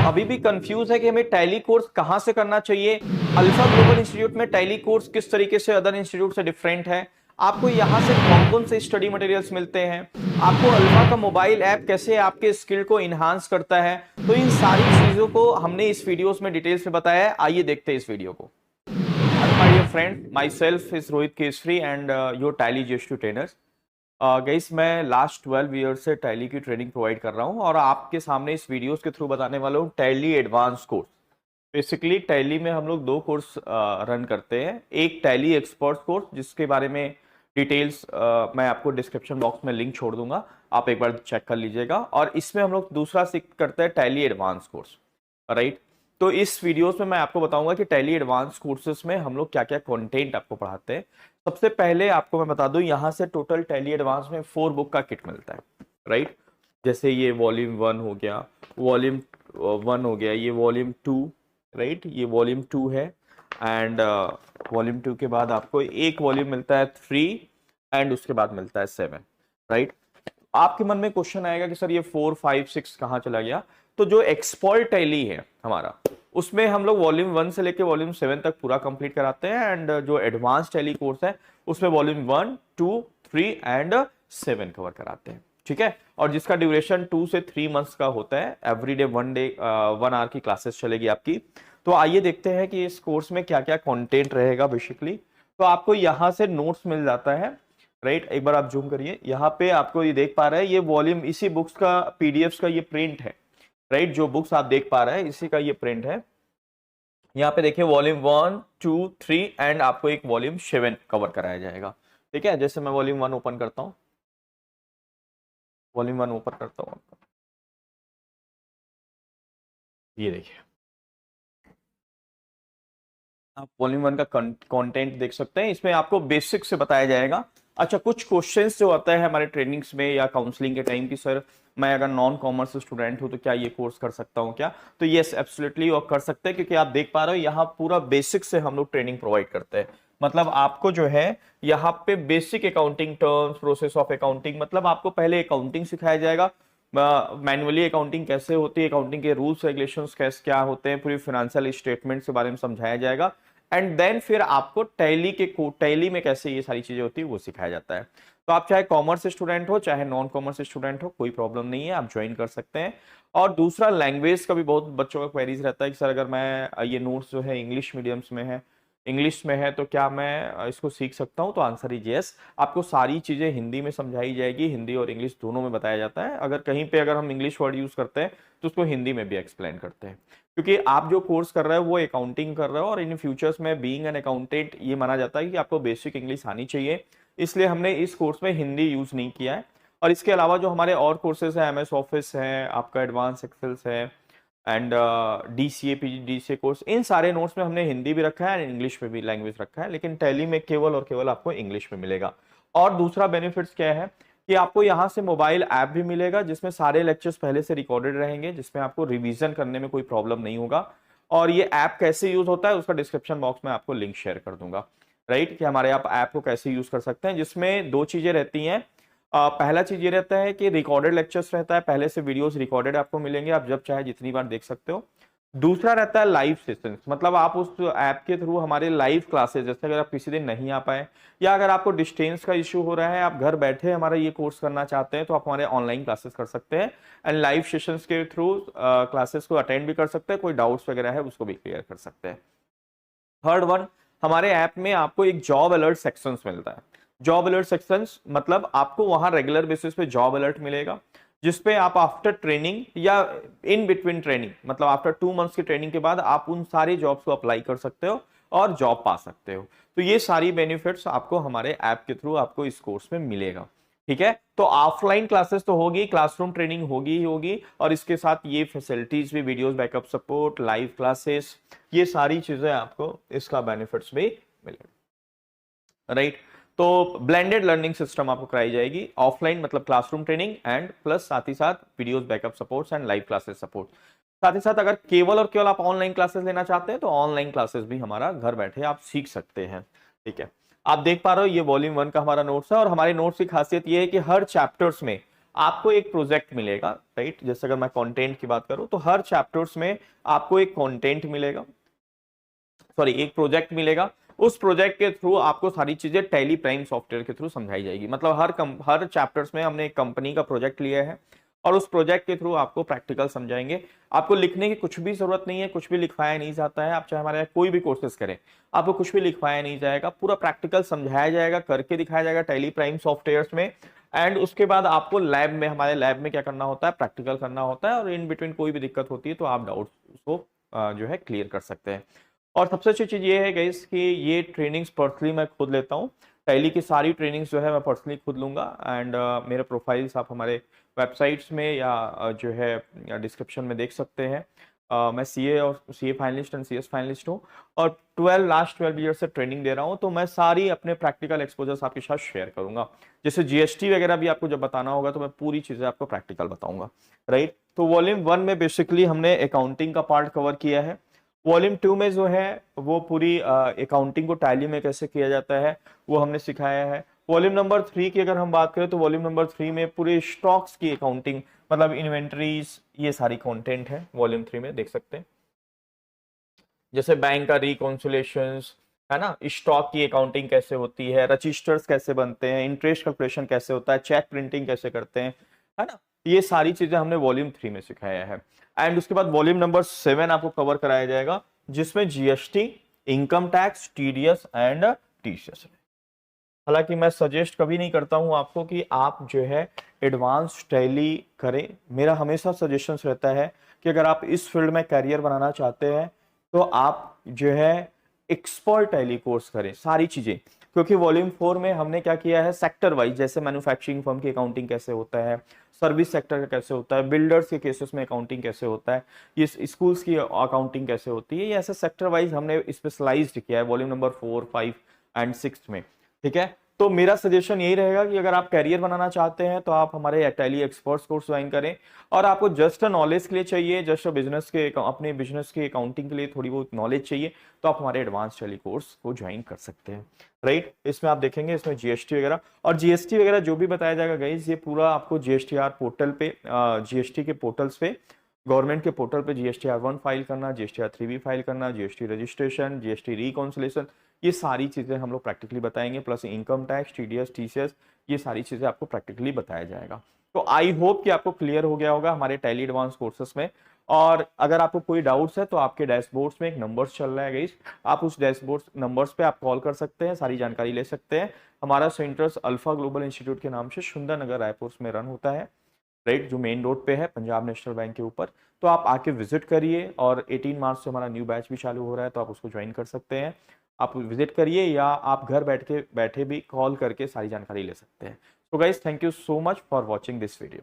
अभी भी कंफ्यूज है कि हमें टैली कोर्स कहां से करना चाहिए, अल्फा ग्लोबल इंस्टीट्यूट में टैली कोर्स किस तरीके से अदर इंस्टीट्यूट से डिफरेंट है, आपको यहां से कौन कौन से स्टडी मटेरियल्स मिलते हैं, आपको अल्फा का मोबाइल ऐप कैसे आपके स्किल को इनहांस करता है, तो इन सारी चीजों को हमने इस वीडियोस में डिटेल्स में बताया है। आइए देखते हैं इस वीडियो को। My dear friend, myself is Rohit Kesari and your Tally GS2 trainers. Guys, मैं लास्ट 12 ईयर से टैली की ट्रेनिंग प्रोवाइड कर रहा हूं और आपके सामने इस वीडियोस के थ्रू बताने वाला हूं tally advance course. Basically tally में हम लोग दो कोर्स रन करते हैं। एक टैली एक्सपर्ट कोर्स जिसके बारे में डिटेल्स मैं आपको डिस्क्रिप्शन बॉक्स में लिंक छोड़ दूंगा, आप एक बार चेक कर लीजिएगा। और इसमें हम लोग दूसरा सीख करते हैं टैली एडवांस कोर्स, राइट। तो इस वीडियोस में मैं आपको बताऊंगा कि टैली एडवांस कोर्सेज में हम लोग क्या क्या कंटेंट आपको पढ़ाते हैं। सबसे पहले आपको मैं बता दूं, यहाँ से टोटल टैली एडवांस में 4 बुक का किट मिलता है, राइट। जैसे ये वॉल्यूम 1 हो गया, वॉल्यूम 1 हो गया, ये वॉल्यूम 2, राइट, ये वॉल्यूम 2 है। एंड वॉल्यूम 2 के बाद आपको एक वॉल्यूम मिलता है 3 एंड उसके बाद मिलता है 7, राइट। आपके मन में क्वेश्चन आएगा कि सर ये 4, 5, 6 कहाँ चला गया। तो जो एक्सपर्ट टैली है हमारा, उसमें हम लोग वॉल्यूम 1 से लेके वॉल्यूम 7 तक पूरा कंप्लीट कराते हैं। एंड जो एडवांस टैली कोर्स है उसमें वॉल्यूम 1, 2, 3 एंड 7 कवर कराते हैं, ठीक है। और जिसका ड्यूरेशन 2 से 3 मंथ्स का होता है। एवरीडे 1 आवर की क्लासेस चलेगी आपकी। तो आइए देखते हैं कि इस कोर्स में क्या क्या कंटेंट रहेगा। बेसिकली तो आपको यहाँ से नोट्स मिल जाता है, राइट। एक बार आप जूम करिए, यहाँ पे आपको ये देख पा रहे हैं, ये वॉल्यूम इसी बुक्स का पीडीएफ का ये प्रिंट है, राइट। जो बुक्स आप देख पा रहे हैं इसी का ये प्रिंट है। यहाँ पे देखिए वॉल्यूम 1, 2, 3 एंड आपको एक वॉल्यूम 7 कवर कराया जाएगा, ठीक है। जैसे मैं वॉल्यूम 1 ओपन करता हूँ, वॉल्यूम 1 ओपन करता हूँ, ये देखिए आप वॉल्यूम 1 का कंटेंट देख सकते हैं। इसमें आपको बेसिक से बताया जाएगा। अच्छा, कुछ क्वेश्चंस जो आता है हमारे ट्रेनिंग्स में या काउंसलिंग के टाइम की, सर मैं अगर नॉन कॉमर्स स्टूडेंट हूं तो क्या ये कोर्स कर सकता हूं क्या? तो यस, एब्सोल्युटली वो कर सकते हैं, क्योंकि आप देख पा रहे हो यहाँ पूरा बेसिक से हम लोग ट्रेनिंग प्रोवाइड करते हैं। मतलब आपको जो है यहाँ पे basic accounting terms, process of accounting, मतलब आपको पहले अकाउंटिंग सिखाया जाएगा, मैनुअली अकाउंटिंग कैसे होती है, अकाउंटिंग के रूल्स रेगुलेशंस कैसे क्या होते हैं, पूरी फाइनेंशियल स्टेटमेंट के बारे में समझाया जाएगा। एंड देन फिर आपको टैली में कैसे ये सारी चीजें होती है वो सिखाया जाता है। तो आप चाहे कॉमर्स स्टूडेंट हो चाहे नॉन कॉमर्स स्टूडेंट हो, कोई प्रॉब्लम नहीं है, आप ज्वाइन कर सकते हैं। और दूसरा, लैंग्वेज का भी बहुत बच्चों का क्वेरीज रहता है कि सर अगर मैं ये नोट्स जो है इंग्लिश मीडियम्स में है, इंग्लिश में है, तो क्या मैं इसको सीख सकता हूं? तो आंसर इज यस। आपको सारी चीजें हिंदी में समझाई जाएगी, हिंदी और इंग्लिश दोनों में बताया जाता है। अगर कहीं पे अगर हम इंग्लिश वर्ड यूज करते हैं तो उसको हिंदी में भी एक्सप्लेन करते हैं, क्योंकि आप जो कोर्स कर रहे हो वो अकाउंटिंग कर रहे हो और इन फ्यूचर्स में बीइंग एन अकाउंटेंट ये माना जाता है कि आपको बेसिक इंग्लिश आनी चाहिए। इसलिए हमने इस कोर्स में हिंदी यूज नहीं किया है। और इसके अलावा जो हमारे और कोर्सेज है, MS ऑफिस है, आपका एडवांस एक्सेल्स है एंड DCA PGDCA कोर्स, इन सारे नोट्स में हमने हिंदी भी रखा है एंड इंग्लिश में भी लैंग्वेज रखा है। लेकिन टैली में केवल और केवल आपको इंग्लिश में मिलेगा। और दूसरा बेनिफिट्स क्या है कि आपको यहाँ से मोबाइल ऐप भी मिलेगा जिसमें सारे लेक्चर्स पहले से रिकॉर्डेड रहेंगे, जिसमें आपको रिवीजन करने में कोई प्रॉब्लम नहीं होगा। और ये ऐप कैसे यूज होता है उसका डिस्क्रिप्शन बॉक्स में आपको लिंक शेयर कर दूंगा, राइट, कि हमारे आप ऐप को कैसे यूज कर सकते हैं। जिसमें दो चीजें रहती हैं। पहला चीज ये रहता है कि रिकॉर्डेड लेक्चर्स रहता है, पहले से वीडियोस रिकॉर्डेड आपको मिलेंगे, आप जब चाहे जितनी बार देख सकते हो। दूसरा रहता है लाइव सेशंस, मतलब आप उस ऐप के थ्रू हमारे लाइव क्लासेस, जैसे अगर आप किसी दिन नहीं आ पाए या अगर आपको डिस्टेंस का इश्यू हो रहा है, आप घर बैठे हमारा ये कोर्स करना चाहते हैं, तो आप हमारे ऑनलाइन क्लासेस कर सकते हैं एंड लाइव सेशंस के थ्रू क्लासेस को अटेंड भी कर सकते हैं, कोई डाउट्स वगैरह है उसको भी क्लियर कर सकते हैं। थर्ड वन, हमारे ऐप में आपको एक जॉब अलर्ट सेक्शंस मिलता है। जॉब अलर्ट सेक्शंस मतलब आपको वहां रेगुलर बेसिस पे जॉब अलर्ट मिलेगा, जिसपे आप आफ्टर ट्रेनिंग या इन बिटवीन ट्रेनिंग, मतलब आफ्टर 2 मंथ्स की ट्रेनिंग के बाद आप उन सारे जॉब्स को अप्लाई कर सकते हो और जॉब पा सकते हो। तो ये सारी बेनिफिट्स आपको हमारे ऐप के थ्रू आपको इस कोर्स में मिलेगा, ठीक है। तो ऑफलाइन क्लासेस तो होगी, क्लासरूम ट्रेनिंग होगी ही होगी, और इसके साथ ये फैसिलिटीज भी, videos backup support, live classes, ये सारी चीजें आपको इसका बेनिफिट्स भी मिलेगा, राइट। तो ब्लेंडेड लर्निंग सिस्टम आपको कराई जाएगी, ऑफलाइन मतलब क्लासरूम ट्रेनिंग एंड प्लस साथ ही साथ videos backup supports and live classes support. साथ ही साथ अगर केवल और केवल आप ऑनलाइन क्लासेस लेना चाहते हैं तो ऑनलाइन क्लासेस भी हमारा घर बैठे आप सीख सकते हैं, ठीक है। आप देख पा रहे हो ये वॉल्यूम 1 का हमारा नोट्स है, और हमारे नोट्स की खासियत ये है कि हर चैप्टर्स में आपको एक प्रोजेक्ट मिलेगा, राइट। जैसे अगर मैं कंटेंट की बात करूं तो हर चैप्टर्स में आपको एक कंटेंट मिलेगा, सॉरी एक प्रोजेक्ट मिलेगा। उस प्रोजेक्ट के थ्रू आपको सारी चीजें टैली प्राइम सॉफ्टवेयर के थ्रू समझाई जाएगी। मतलब हर चैप्टर्स में हमने एक कंपनी का प्रोजेक्ट लिया है और उस प्रोजेक्ट के थ्रू आपको प्रैक्टिकल समझाएंगे। आपको लिखने की कुछ भी जरूरत नहीं है, कुछ भी लिखवाया नहीं जाता है। आप चाहे हमारे यहाँ कोई भी कोर्सेज करें, आपको कुछ भी लिखवाया नहीं जाएगा, पूरा प्रैक्टिकल समझाया जाएगा, करके दिखाया जाएगा टैली प्राइम सॉफ्टवेयर में। एंड उसके बाद आपको लैब में, हमारे लैब में क्या करना होता है, प्रैक्टिकल करना होता है। और इन बिटवीन कोई भी दिक्कत होती है तो आप डाउट उसको जो है क्लियर कर सकते हैं। और सबसे अच्छी चीज ये है गाइस कि ये ट्रेनिंग्स पर्सनली मैं खुद लेता हूँ। टैली की सारी ट्रेनिंग्स जो है मैं पर्सनली खुद लूंगा। एंड मेरे प्रोफाइल्स आप हमारे वेबसाइट्स में या जो है डिस्क्रिप्शन में देख सकते हैं। मैं सीए और CA finalist and CS finalist हूँ और लास्ट 12 ईयर से ट्रेनिंग दे रहा हूँ। तो मैं सारी अपने प्रैक्टिकल एक्सपोजर्स आपके साथ शेयर करूंगा। जैसे जीएसटी वगैरह भी आपको जब बताना होगा तो मैं पूरी चीजें आपको प्रैक्टिकल बताऊंगा, राइट। तो वॉल्यूम 1 में बेसिकली हमने अकाउंटिंग का पार्ट कवर किया है। वॉल्यूम 2 में जो है वो पूरी अकाउंटिंग को टैली में कैसे किया जाता है वो हमने सिखाया है। वॉल्यूम नंबर 3 की अगर हम बात करें तो वॉल्यूम नंबर 3 में पूरे स्टॉक्स की अकाउंटिंग, मतलब इन्वेंटरीज, ये सारी कंटेंट है वॉल्यूम 3 में, देख सकते हैं। जैसे बैंक का रिकॉन्सिलेशंस है ना, स्टॉक की अकाउंटिंग कैसे होती है, रजिस्टर्स कैसे बनते हैं, इंटरेस्ट कैलकुलेशन कैसे होता है, चेक प्रिंटिंग कैसे करते हैं, है ना। ये सारी चीजें हमने वॉल्यूम 3 में सिखाया है। एंड उसके बाद वॉल्यूम नंबर 7 आपको कवर कराया जाएगा, जिसमें GST, income tax, TDS and TCS है। हालांकि मैं सजेस्ट कभी नहीं करता हूं आपको कि आप जो है एडवांस टैली करें। मेरा हमेशा सजेशंस रहता है कि अगर आप इस फील्ड में करियर बनाना चाहते हैं तो आप जो है एक्सपर्ट टैली कोर्स करें सारी चीजें। क्योंकि वॉल्यूम 4 में हमने क्या किया है, सेक्टर वाइज, जैसे मैन्युफैक्चरिंग फर्म की अकाउंटिंग कैसे होता है, सर्विस सेक्टर का कैसे होता है, बिल्डर्स के केसेस में अकाउंटिंग कैसे होता है, ये स्कूल्स की अकाउंटिंग कैसे होती है, ये ऐसे सेक्टर वाइज हमने स्पेशलाइज्ड किया है वॉल्यूम नंबर 4, 5 एंड 6 में, ठीक है। तो मेरा सजेशन यही रहेगा कि अगर आप कैरियर बनाना चाहते हैं तो आप हमारे टैली एक्सपर्ट्स कोर्स ज्वाइन करें। और आपको जस्ट नॉलेज के लिए चाहिए, जस्ट बिजनेस के, अपने बिजनेस के अकाउंटिंग के लिए थोड़ी बहुत नॉलेज चाहिए, तो आप हमारे एडवांस टैली कोर्स को ज्वाइन कर सकते हैं, राइट। इसमें आप देखेंगे इसमें जीएसटी वगैरह, और जीएसटी वगैरह जो भी बताया जाएगा गाइस, ये पूरा आपको जीएसटीआर पोर्टल पे, जीएसटी के पोर्टल्स पे, गवर्नमेंट के पोर्टल पे जीएसटीआर 1 फाइल करना, जीएसटीआर 3 भी फाइल करना, जीएसटी रजिस्ट्रेशन, जीएसटी रिकॉन्सिलेशन, ये सारी चीजें हम लोग प्रैक्टिकली बताएंगे। Plus income tax, TDS, TCS, ये सारी चीजें आपको प्रैक्टिकली बताया जाएगा। तो आई होप कि आपको क्लियर हो गया होगा हमारे टैली एडवांस कोर्सेस में। और अगर आपको कोई डाउट्स है तो आपके डैशबोर्ड्स में एक नंबर्स चल रहा है गाइस, आप उस डैशबोर्ड नंबर्स पे आप कॉल कर सकते हैं, सारी जानकारी ले सकते हैं। हमारा सेंटर्स अल्फा ग्लोबल इंस्टीट्यूट के नाम से सुंदर नगर रायपुर में रन होता है, राइट, जो मेन रोड पे है पंजाब नेशनल बैंक के ऊपर। तो आप आके विजिट करिए। और 18 मार्च से हमारा न्यू बैच भी चालू हो रहा है, तो आप उसको ज्वाइन कर सकते हैं। आप विजिट करिए या आप घर बैठे भी कॉल करके सारी जानकारी ले सकते हैं। तो guys, thank you so much for watching this video.